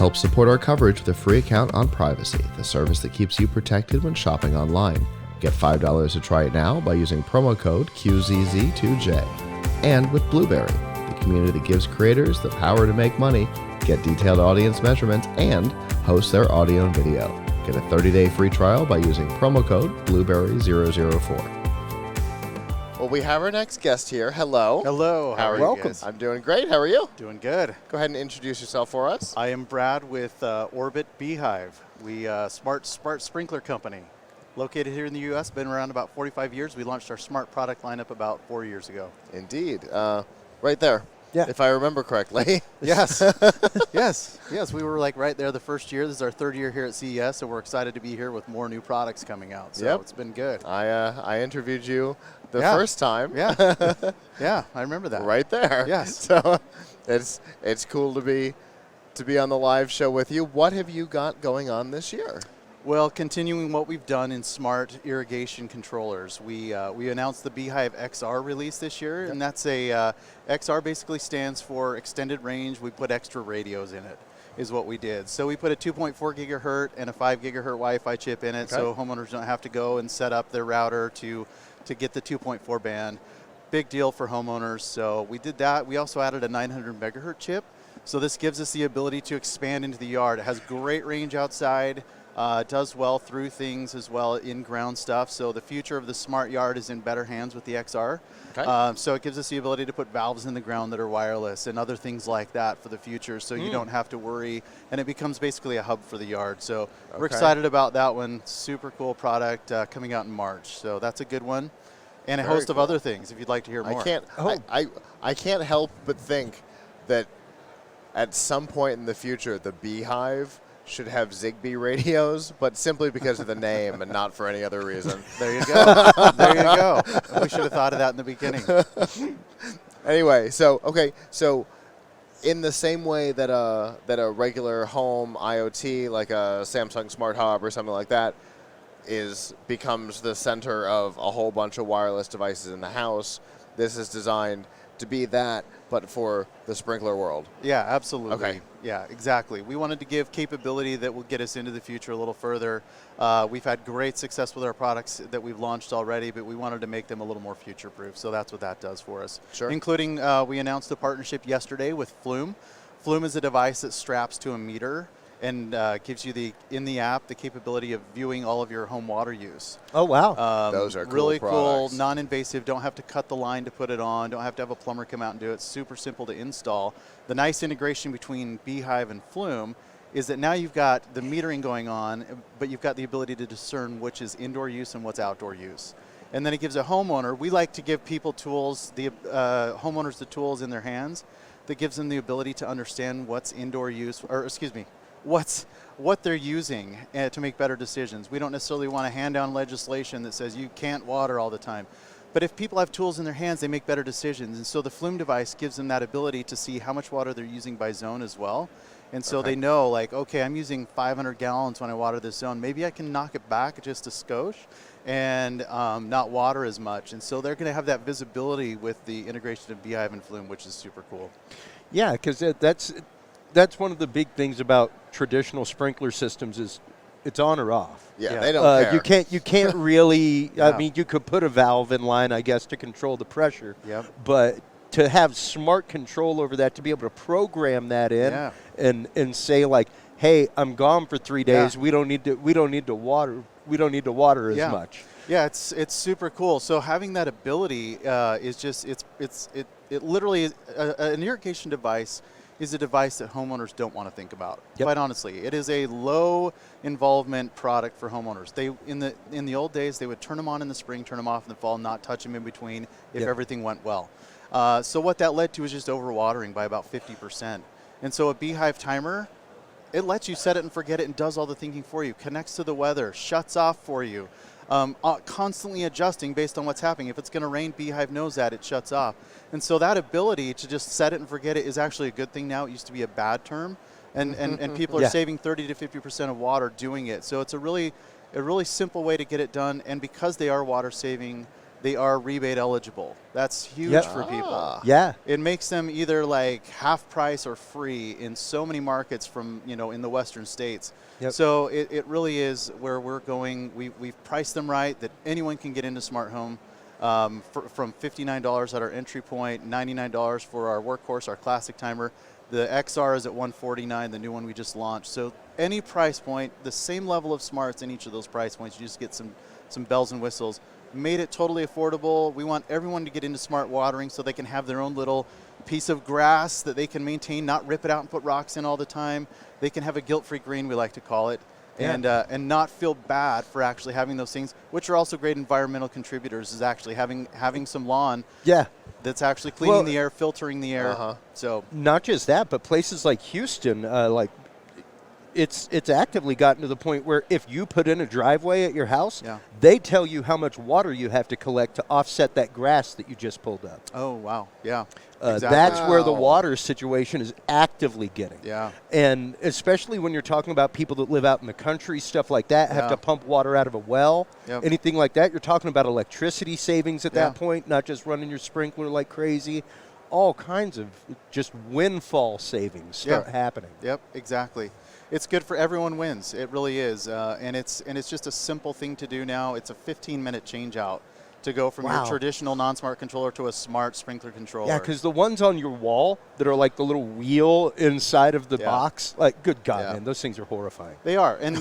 Help support our coverage with a free account on Privacy, the service that keeps you protected when shopping online. Get $5 to try it now by using promo code QZZ2J. And with Blueberry, the community that gives creators the power to make money, get detailed audience measurements, and host their audio and video. Get a 30-day free trial by using promo code Blueberry004. Well, we have our next guest here. Hello. Hello. How are you? Welcome. I'm doing great. How are you? Doing good. Go ahead and introduce yourself for us. I am Brad with Orbit B-hyve. We smart sprinkler company, located here in the U.S. Been around about 45 years. We launched our smart product lineup about 4 years ago. Indeed. Right there. Yeah. If I remember correctly. Yes. Yes. We were like right there the first year. This is our third year here at CES, so we're excited to be here with more new products coming out. So It's been good. I interviewed you the first time. Yeah. Yeah, I remember that. Right there. Yes. So it's cool to be on the live show with you. What have you got going on this year? Well, continuing what we've done in smart irrigation controllers, we announced the B-hyve XR release this year, and that's a XR basically stands for extended range. We put extra radios in it, is what we did. So we put a 2.4 gigahertz and a 5 gigahertz Wi-Fi chip in it, so homeowners don't have to go and set up their router to get the 2.4 band. Big deal for homeowners. So we did that. We also added a 900 megahertz chip. So this gives us the ability to expand into the yard. It has great range outside. It does well through things as well, in-ground stuff. So the future of the smart yard is in better hands with the XR. Okay. So it gives us the ability to put valves in the ground that are wireless and other things like that for the future, so you don't have to worry. And it becomes basically a hub for the yard. So we're excited about that one. Super cool product coming out in March. So that's a good one. And a host of other things if you'd like to hear more. I can't help but think that at some point in the future, the B-hyve should have Zigbee radios, but simply because of the name and not for any other reason. There you go. There you go. We should have thought of that in the beginning. Anyway, so in the same way that a regular home IoT, like a Samsung Smart Hub or something like that, becomes the center of a whole bunch of wireless devices in the house, this is designed to be that, but for the sprinkler world. Yeah, absolutely. Okay. Yeah, exactly. We wanted to give capability that will get us into the future a little further. We've had great success with our products that we've launched already, but we wanted to make them a little more future-proof, so that's what that does for us. Sure. Including, we announced a partnership yesterday with Flume. Flume is a device that straps to a meter and gives you in the app the capability of viewing all of your home water use. Oh, wow. Those are cool really products. Cool, non-invasive, don't have to cut the line to put it on, don't have to have a plumber come out and do it, super simple to install. The nice integration between B-hyve and Flume is that now you've got the metering going on, but you've got the ability to discern which is indoor use and what's outdoor use. And then it gives a homeowner, we like to give people tools, the homeowners the tools in their hands that gives them the ability to understand what's indoor use, or excuse me, what they're using to make better decisions. We don't necessarily want to hand down legislation that says you can't water all the time. But if people have tools in their hands, they make better decisions. And so the Flume device gives them that ability to see how much water they're using by zone as well. And so they know, like, okay, I'm using 500 gallons when I water this zone. Maybe I can knock it back just a skosh and not water as much. And so they're going to have that visibility with the integration of B-hyve and Flume, which is super cool. Yeah, because that's one of the big things about traditional sprinkler systems is it's on or off. Yeah. They don't care. You can't really. I mean, you could put a valve in line, I guess, to control the pressure. Yep. But to have smart control over that, to be able to program that in, and say like, hey, I'm gone for 3 days. We don't need to water. We don't need to water as much. Yeah, it's super cool. So having that ability is just it literally is an irrigation device is a device that homeowners don't want to think about. Quite honestly, it is a low involvement product for homeowners. They in the old days they would turn them on in the spring, turn them off in the fall, not touch them in between if everything went well. So what that led to is just overwatering by about 50%. And so a B-hyve timer, it lets you set it and forget it and does all the thinking for you, connects to the weather, shuts off for you, constantly adjusting based on what's happening. If it's going to rain, B-hyve knows that, it shuts off. And so that ability to just set it and forget it is actually a good thing now. It used to be a bad term. And people are saving 30 to 50% of water doing it. So it's a really simple way to get it done. And because they are water saving, they are rebate eligible. That's huge for people. Yeah. It makes them either like half price or free in so many markets from, in the western states. Yep. So it really is where we're going. We've priced them right that anyone can get into smart home from $59 at our entry point, $99 for our workhorse, our classic timer. The XR is at $149, the new one we just launched. So any price point, the same level of smarts in each of those price points, you just get some bells and whistles. Made it totally affordable. We want everyone to get into smart watering so they can have their own little piece of grass that they can maintain, not rip it out and put rocks in all the time. They can have a guilt-free green, we like to call it, and not feel bad for actually having those things, which are also great environmental contributors, is actually having some lawn that's actually cleaning the air, filtering the air. So not just that, but places like Houston, it's actively gotten to the point where if you put in a driveway at your house, they tell you how much water you have to collect to offset that grass that you just pulled up. Oh, wow. Yeah. Exactly. That's where the water situation is actively getting. Yeah. And especially when you're talking about people that live out in the country, stuff like that, have to pump water out of a well, anything like that. You're talking about electricity savings at that point, not just running your sprinkler like crazy. All kinds of just windfall savings start happening. Yep, exactly. It's good for everyone wins. It really is, and it's just a simple thing to do now. It's a 15-minute change out to go from your traditional non-smart controller to a smart sprinkler controller. Yeah, because the ones on your wall that are like the little wheel inside of the box, like, good God, man, those things are horrifying. They are, and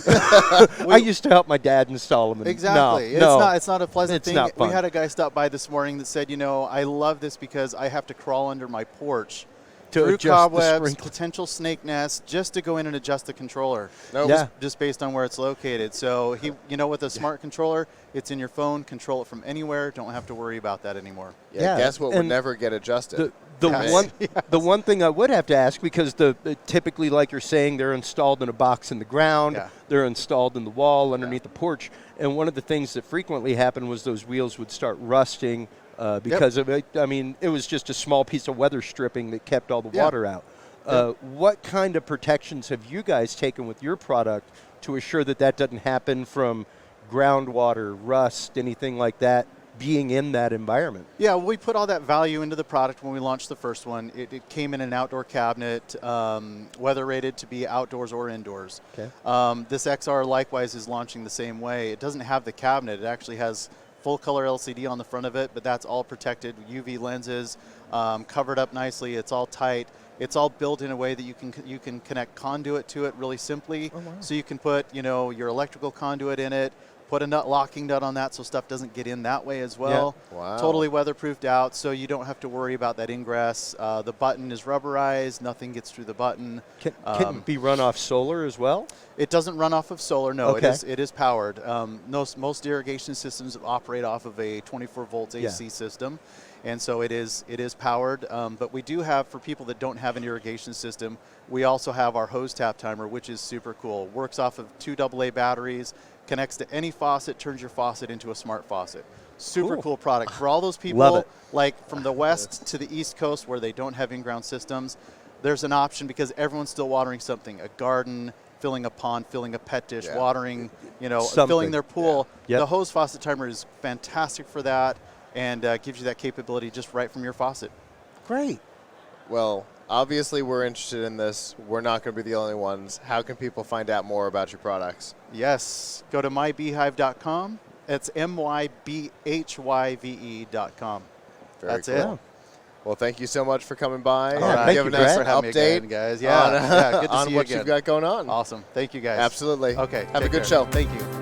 I used to help my dad install them. And exactly, it's not a pleasant thing. Not fun. We had a guy stop by this morning that said, I love this because I have to crawl under my porch through cobwebs, potential snake nests, just to go in and adjust the controller. Just based on where it's located. So with a smart controller, it's in your phone. Control it from anywhere. Don't have to worry about that anymore. Guess what would never get adjusted? The one thing I would have to ask, because typically, like you're saying, they're installed in a box in the ground. They're installed in the wall underneath the porch. And one of the things that frequently happened was those wheels would start rusting. Because of it, it was just a small piece of weather stripping that kept all the water out. What kind of protections have you guys taken with your product to assure that doesn't happen from groundwater, rust, anything like that, being in that environment? Yeah, we put all that value into the product when we launched the first one. It came in an outdoor cabinet, weather rated to be outdoors or indoors. This XR likewise is launching the same way. It doesn't have the cabinet. It actually has full color LCD on the front of it, but that's all protected. UV lenses, covered up nicely. It's all tight. It's all built in a way that you can connect conduit to it really simply. So you can put your electrical conduit in it, put a locking nut on that so stuff doesn't get in that way as well. Totally weatherproofed out, so you don't have to worry about that ingress. The button is rubberized. Nothing gets through the button. Can it be run off solar as well? It doesn't run off of solar, no. It is powered. Most irrigation systems operate off of a 24-volt AC system, and so it is powered. But we do have, for people that don't have an irrigation system, we also have our hose tap timer, which is super cool. Works off of 2 AA batteries, connects to any faucet, turns your faucet into a smart faucet. Super cool product. For all those people like from the west to the east coast where they don't have in-ground systems, there's an option because everyone's still watering something, a garden, filling a pond, filling a pet dish, watering, filling their pool. The hose faucet timer is fantastic for that and gives you that capability just right from your faucet. Great. Well, obviously we're interested in this. We're not going to be the only ones. How can people find out more about your products? Yes, go to mybeehive.com. It's MYBHYVE.com. That's cool. it. Well, thank you so much for coming by. Giving us an update, guys. on good to see you what again. you've got going on. Awesome. Thank you, guys. Absolutely. Okay. Have a good show. Thank you.